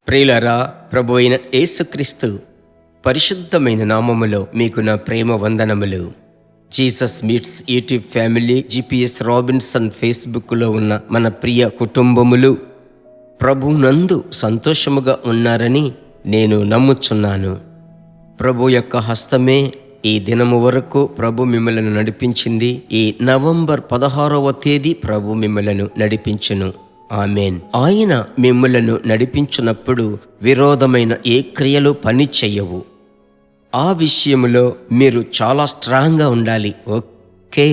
ప్రియులారా, ప్రభు అయిన యేసుక్రీస్తు పరిశుద్ధమైన నామములో మీకు నా ప్రేమ వందనములు. Jesus meets YouTube family, GPS Robinson ఫేస్బుక్లో ఉన్న మన ప్రియ కుటుంబములు ప్రభునందు సంతోషముగా ఉన్నారని నేను నమ్ముచున్నాను. ప్రభు యొక్క హస్తమే ఈ దినము వరకు ప్రభు మిమ్మలను నడిపించింది. ఈ నవంబర్ 16వ తేదీ ప్రభు మిమ్మలను నడిపించును. ఆమెన్. ఆయన మిమ్మలను నడిపించినప్పుడు విరోధమైన ఏ క్రియలు పని చెయ్యవు. ఆ విషయంలో మీరు చాలా స్ట్రాంగ్గా ఉండాలి. ఓకే,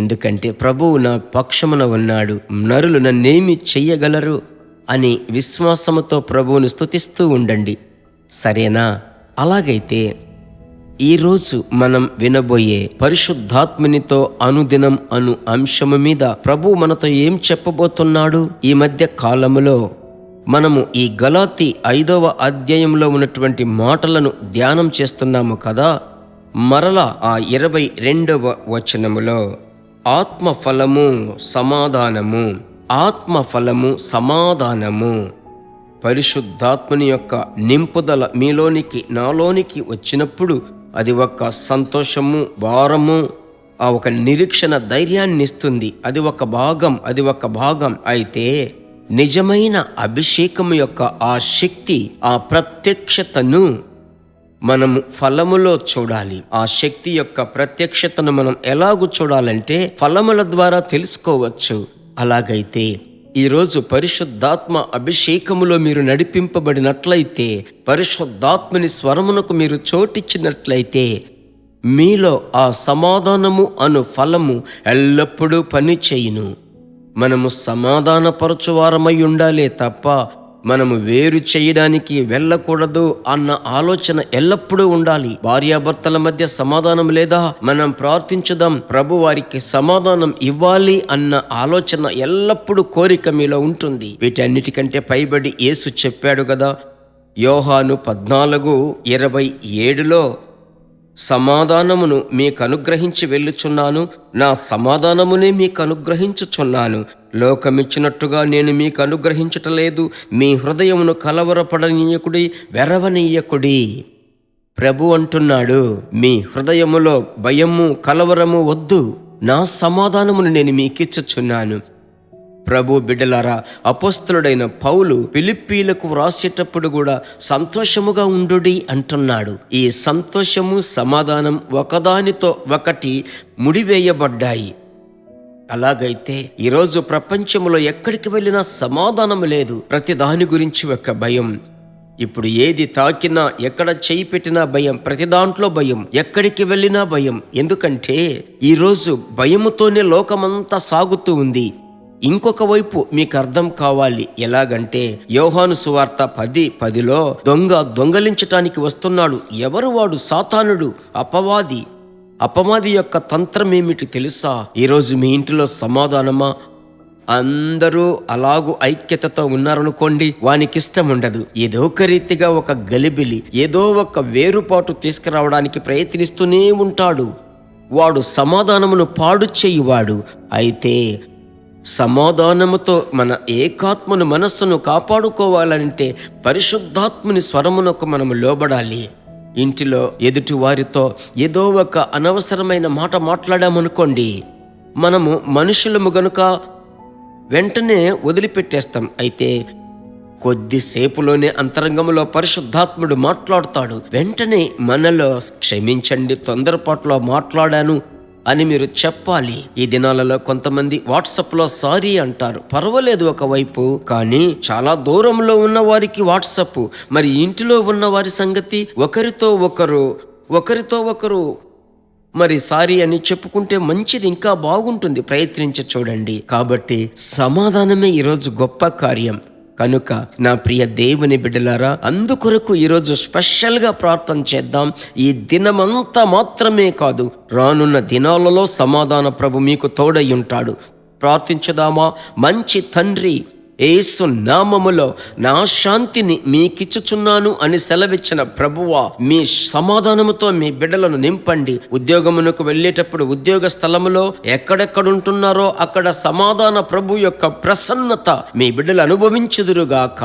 ఎందుకంటే ప్రభువు నా పక్షమున ఉన్నాడు, నరులు నన్నేమి చెయ్యగలరు అని విశ్వాసముతో ప్రభువును స్తుతిస్తూ ఉండండి. సరేనా? అలాగైతే ఈరోజు మనం వినబోయే పరిశుద్ధాత్మనితో అనుదినం అను అంశము మీద ప్రభు మనతో ఏం చెప్పబోతున్నాడు? ఈ మధ్య కాలములో మనము ఈ గలాతీ 5వ అధ్యాయంలో ఉన్నటువంటి మాటలను ధ్యానం చేస్తున్నాము కదా. మరలా ఆ 22వ వచనములో ఆత్మఫలము సమాధానము, ఆత్మఫలము సమాధానము, పరిశుద్ధాత్మని యొక్క నింపుదల మీలోనికి నాలోనికి వచ్చినప్పుడు అది ఒక సంతోషము, భారము, ఆ ఒక నిరీక్షణ, ధైర్యాన్ని ఇస్తుంది. అది ఒక భాగం. అయితే నిజమైన అభిషేకము యొక్క ఆ శక్తి, ఆ ప్రత్యక్షతను మనము ఫలములో చూడాలి. ఆ శక్తి యొక్క ప్రత్యక్షతను మనం ఎలాగూ చూడాలంటే ఫలముల ద్వారా తెలుసుకోవచ్చు. అలాగైతే ఈరోజు పరిశుద్ధాత్మ అభిషేకములో మీరు నడిపింపబడినట్లయితే, పరిశుద్ధాత్మని స్వరమునకు మీరు చోటిచ్చినట్లయితే, మీలో ఆ సమాధానము అను ఫలము ఎల్లప్పుడూ పని చేయును. మనము సమాధానపరచువారమై ఉండాలే తప్ప మనము వేరు చేయడానికి వెళ్ళకూడదు అన్న ఆలోచన ఎల్లప్పుడూ ఉండాలి. భార్యాభర్తల మధ్య సమాధానం లేదా? మనం ప్రార్థించుదాం, ప్రభు వారికి సమాధానం ఇవ్వాలి అన్న ఆలోచన ఎల్లప్పుడూ కోరిక మీలో ఉంటుంది. వీటన్నిటికంటే పైబడి యేసు చెప్పాడు కదా, యోహాను 14:27లో సమాధానమును మీకు అనుగ్రహించి వెళ్ళుచున్నాను, నా సమాధానమునే మీకు అనుగ్రహించుచున్నాను, లోకమిచ్చినట్టుగా నేను మీకు అనుగ్రహించటలేదు, మీ హృదయమును కలవరపడనీయకుడి, వెరవనీయకుడి. ప్రభు అంటున్నాడు, మీ హృదయములో భయము కలవరము వద్దు, నా సమాధానమును నేను మీకిచ్చుచున్నాను. ప్రభు బిడ్డలారా, అపోస్తలుడైన పౌలు ఫిలిప్పీలకు వ్రాసేటప్పుడు కూడా సంతోషముగా ఉండుడి అంటున్నాడు. ఈ సంతోషము, సమాధానం ఒకదానితో ఒకటి ముడివేయబడ్డాయి. అలాగైతే ఈరోజు ప్రపంచంలో ఎక్కడికి వెళ్ళినా సమాధానం లేదు. ప్రతి దాని గురించి ఒక భయం. ఇప్పుడు ఏది తాకినా, ఎక్కడ చేయి పెట్టినా భయం, ప్రతి దాంట్లో భయం, ఎక్కడికి వెళ్ళినా భయం. ఎందుకంటే ఈరోజు భయముతోనే లోకమంతా సాగుతూ ఉంది. ఇంకొక వైపు మీకు అర్థం కావాలి. ఎలాగంటే యోహాను సువార్త 10:10లో దొంగలించటానికి వస్తున్నాడు. ఎవరు వాడు? సాతానుడు, అపవాది యొక్క తంత్రం ఏమిటి తెలుసా? ఈరోజు మీ ఇంటిలో సమాధానమా? అందరూ అలాగూ ఐక్యతతో ఉన్నారనుకోండి, వానికి ఇష్టం ఉండదు. ఏదో ఒక రీతిగా ఒక గలిబిలి, ఏదో ఒక వేరుపాటు తీసుకురావడానికి ప్రయత్నిస్తూనే ఉంటాడు. వాడు సమాధానమును పాడు చేయువాడు. అయితే సమాధానముతో మన ఏకాత్మను, మనస్సును కాపాడుకోవాలంటే పరిశుద్ధాత్మని స్వరమునకు మనము లోబడాలి. ఇంటిలో ఎదుటి వారితో ఏదో ఒక అనవసరమైన మాట మాట్లాడామనుకోండి, మనము మనుషులము గనుక వెంటనే వదిలిపెట్టేస్తాం. అయితే కొద్దిసేపులోనే అంతరంగంలో పరిశుద్ధాత్ముడు మాట్లాడుతాడు. వెంటనే మనలో క్షమించండి, తొందరపాటులో మాట్లాడాను అని మీరు చెప్పాలి. ఈ దినాలలో కొంతమంది వాట్సాప్లో సారీ అంటారు. పర్వాలేదు ఒకవైపు, కానీ చాలా దూరంలో ఉన్న వారికి వాట్సాప్, మరి ఇంటిలో ఉన్న వారి సంగతి? ఒకరితో ఒకరు మరి సారీ అని చెప్పుకుంటే మంచిది, ఇంకా బాగుంటుంది. ప్రయత్నించి చూడండి. కాబట్టి సమాధానమే ఈరోజు గొప్ప కార్యం. కనుక నా ప్రియ దేవుని బిడ్డలారా, అందుకొరకు ఈరోజు స్పెషల్గా ప్రార్థన చేద్దాం. ఈ దినమంతా మాత్రమే కాదు, రానున్న దినాలలో సమాధాన ప్రభు మీకు తోడై ఉంటాడు. ప్రార్థించుదామా? మంచి తండ్రి, యేసు నామములో నా శాంతిని మీకిచ్చుచున్నాను అని సెలవిచ్చిన ప్రభువా, మీ సమాధానముతో మీ బిడ్డలను నింపండి. ఉద్యోగమునకు వెళ్ళేటప్పుడు ఉద్యోగ స్థలములో ఎక్కడెక్కడుంటున్నారో అక్కడ సమాధాన ప్రభు యొక్క ప్రసన్నత మీ బిడ్డలు అనుభవించుదురుగాక.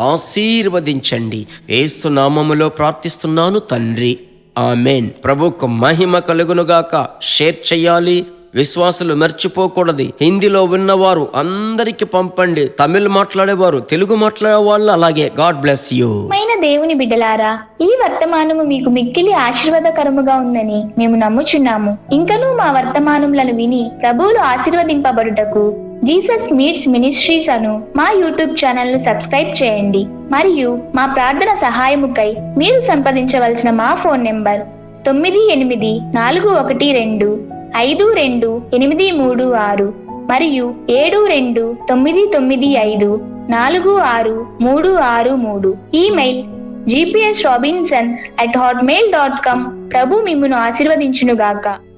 ఆశీర్వదించండి. యేసు నామములో ప్రార్థిస్తున్నాను తండ్రి, ఆమెన్. ప్రభువుకు మహిమ కలుగునుగాక. షేర్ చెయ్యాలి, విశ్వాసులు మర్చిపోకూడదు. హిందీలో విన్నవారు అందరికి పంపండి. తమిళ్ మాట్లాడేవారు, తెలుగు మాట్లాడే వాళ్ళు అలాగే. God bless you. దేవుని బిడ్డలారా, ఈ వర్తమానము మీకు మిక్కిలి ఆశీర్వాదకరముగా ఉందని మేము నమ్ముచున్నాము. ఇంకనూ మా వర్తమానములను విని ప్రభువులు ఆశీర్వదింపబడుటకు జీసస్ మీట్స్ మినిస్ట్రీస్ అను మా యూట్యూబ్ ఛానల్ ను సబ్స్క్రైబ్ చేయండి. మరియు మా ప్రార్థన సహాయముకై మీరు సంప్రదించవలసిన మా ఫోన్ నెంబర్ 9842528236 మరియు 7299546363. Email gpsrobinson@hotmail.com. ప్రభు మిమ్మును ఆశీర్వదించునుగాక.